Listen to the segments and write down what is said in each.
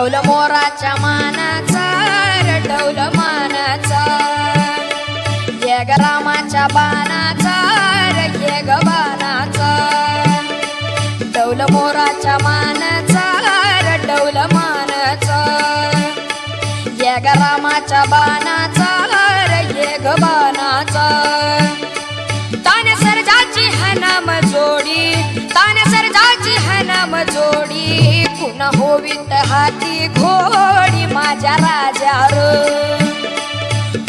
डौल मोराच्या मानाचा डौल मानाचा ये ग रामाच्या बाणाचा ये ग बाणाचा डौल मोराच्या मानाचा डौल मानाचा ये ग रामाच्या बाणाचा ये ग बाणाचा ताने सर्जाची हनाम जोडी ताने सर्जाची हनाम जोडी पुन्हा होवीत हाती घोडी माझ्या राजार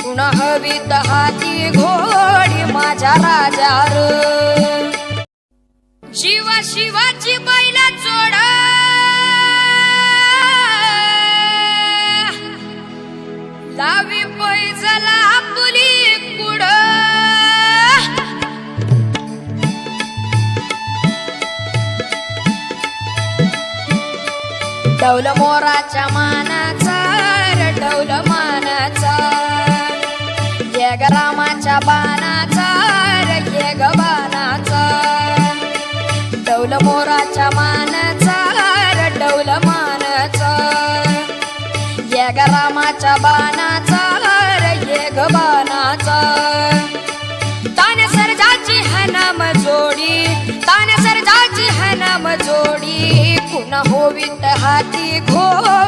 पुन्हा हवीत हाती घोडी माझ्या राजार शिवा शिवाची बैला जोड लावी पैजला आपुली कुड डौल मोराच्या मानाचा डौल मानाचा ये ग रामाच्या बाणाचा ये ग बाणाचा डौल मोराच्या मानाचा डौल मानाचा ये ग रामाच्या बाणाचा ये ग बाणाचा ताने सर्जाची हनाम जोडी ताने सर्जाची हनाम जोडी पुन्हा होवीत हाती घोडी